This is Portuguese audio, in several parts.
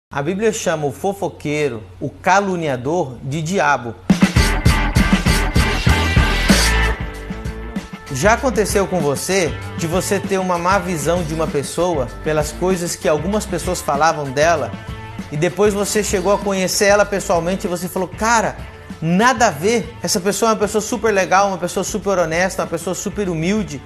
A Bíblia chama o fofoqueiro, o caluniador, de diabo. Já aconteceu com você de você ter uma má visão de uma pessoa pelas coisas que algumas pessoas falavam dela e depois você chegou a conhecer ela pessoalmente e você falou, cara, nada a ver, essa pessoa é uma pessoa super legal, uma pessoa super honesta, uma pessoa super humilde,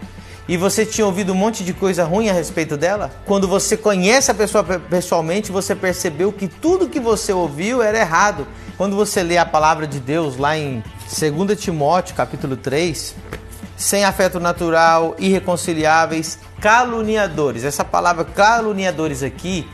e você tinha ouvido um monte de coisa ruim a respeito dela? Quando você conhece a pessoa pessoalmente, você percebeu que tudo que você ouviu era errado. Quando você lê a palavra de Deus lá em 2 Timóteo, capítulo 3, sem afeto natural, irreconciliáveis, caluniadores. Essa palavra caluniadores aqui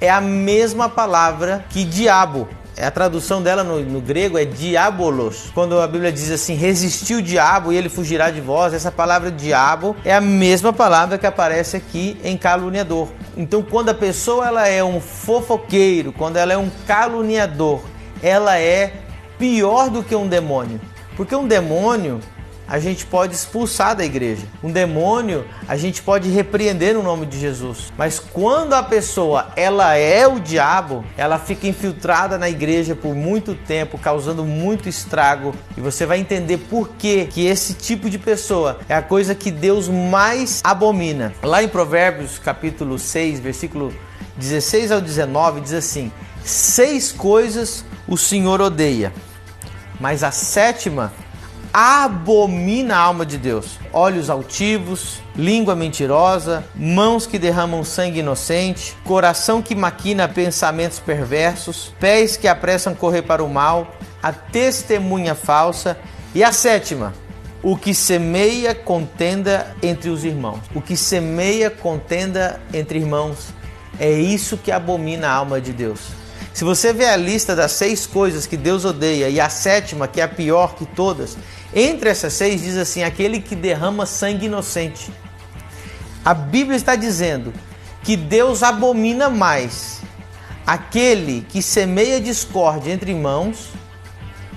é a mesma palavra que diabo. A tradução dela no grego é diabolos. Quando a Bíblia diz assim, resistir o diabo e ele fugirá de vós, essa palavra diabo é a mesma palavra que aparece aqui em caluniador. Então quando a pessoa ela é um fofoqueiro, quando ela é um caluniador, ela é pior do que um demônio. Porque um demônio a gente pode expulsar da igreja. Um demônio a gente pode repreender no nome de Jesus. Mas quando a pessoa ela é o diabo, ela fica infiltrada na igreja por muito tempo, causando muito estrago. E você vai entender por que esse tipo de pessoa é a coisa que Deus mais abomina. Lá em Provérbios capítulo 6, versículo 16 ao 19, diz assim: 6 coisas o Senhor odeia, mas a 7ª abomina a alma de Deus: olhos altivos, língua mentirosa, mãos que derramam sangue inocente, coração que maquina pensamentos perversos, pés que apressam correr para o mal, a testemunha falsa, e a 7ª, o que semeia contenda entre os irmãos. O que semeia contenda entre irmãos, é isso que abomina a alma de Deus. Se você vê a lista das 6 coisas que Deus odeia e a 7ª, que é a pior que todas, entre essas 6 diz assim, aquele que derrama sangue inocente. A Bíblia está dizendo que Deus abomina mais aquele que semeia discórdia entre irmãos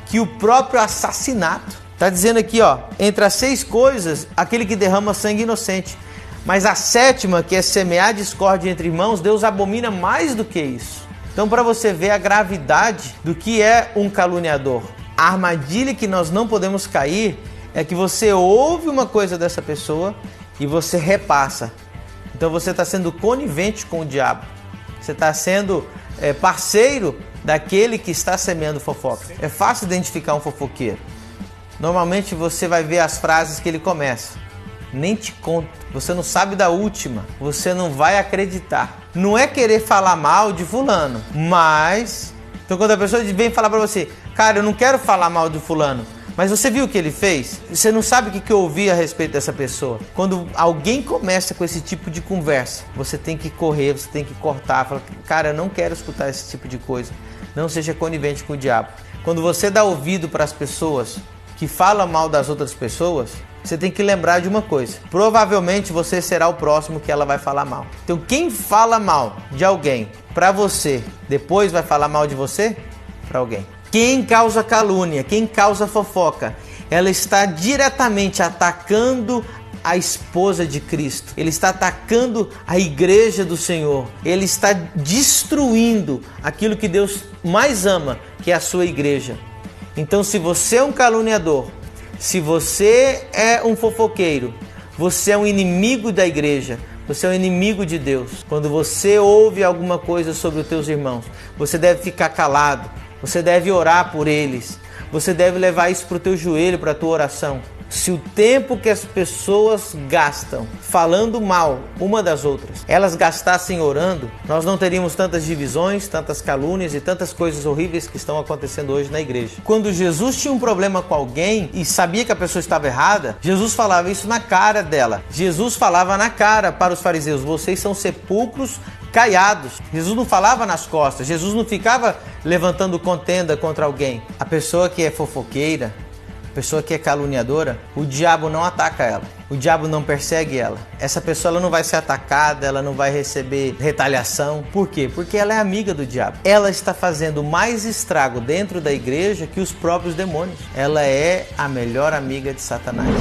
que o próprio assassinato. Está dizendo aqui, ó, entre as 6 coisas, aquele que derrama sangue inocente. Mas a 7ª, que é semear discórdia entre irmãos, Deus abomina mais do que isso. Então, para você ver a gravidade do que é um caluniador, a armadilha que nós não podemos cair é que você ouve uma coisa dessa pessoa e você repassa. Então você está sendo conivente com o diabo. Você está sendo parceiro daquele que está semeando fofoca. É fácil identificar um fofoqueiro. Normalmente você vai ver as frases que ele começa. Nem te conto, você não sabe da última, você não vai acreditar. Não é querer falar mal de fulano, mas... Então quando a pessoa vem falar pra você, cara, eu não quero falar mal de fulano, mas você viu o que ele fez? Você não sabe o que eu ouvi a respeito dessa pessoa. Quando alguém começa com esse tipo de conversa, você tem que correr, você tem que cortar, falar, cara, eu não quero escutar esse tipo de coisa. Não seja conivente com o diabo. Quando você dá ouvido para as pessoas que falam mal das outras pessoas, você tem que lembrar de uma coisa: provavelmente você será o próximo que ela vai falar mal. Então quem fala mal de alguém para você, depois vai falar mal de você para alguém. Quem causa calúnia, quem causa fofoca, ela está diretamente atacando a esposa de Cristo. Ele está atacando a igreja do Senhor. Ele está destruindo aquilo que Deus mais ama, que é a sua igreja. Então, se você é um caluniador, se você é um fofoqueiro, você é um inimigo da igreja, você é um inimigo de Deus. Quando você ouve alguma coisa sobre os teus irmãos, você deve ficar calado, você deve orar por eles, você deve levar isso para o teu joelho, para a tua oração. Se o tempo que as pessoas gastam falando mal uma das outras, elas gastassem orando, nós não teríamos tantas divisões, tantas calúnias e tantas coisas horríveis que estão acontecendo hoje na igreja. Quando Jesus tinha um problema com alguém e sabia que a pessoa estava errada, Jesus falava isso na cara dela. Jesus falava na cara para os fariseus: vocês são sepulcros caiados. Jesus não falava nas costas, Jesus não ficava levantando contenda contra alguém. A pessoa que é fofoqueira, a pessoa que é caluniadora, o diabo não ataca ela, o diabo não persegue ela. Essa pessoa ela não vai ser atacada, ela não vai receber retaliação. Por quê? Porque ela é amiga do diabo. Ela está fazendo mais estrago dentro da igreja que os próprios demônios. Ela é a melhor amiga de Satanás.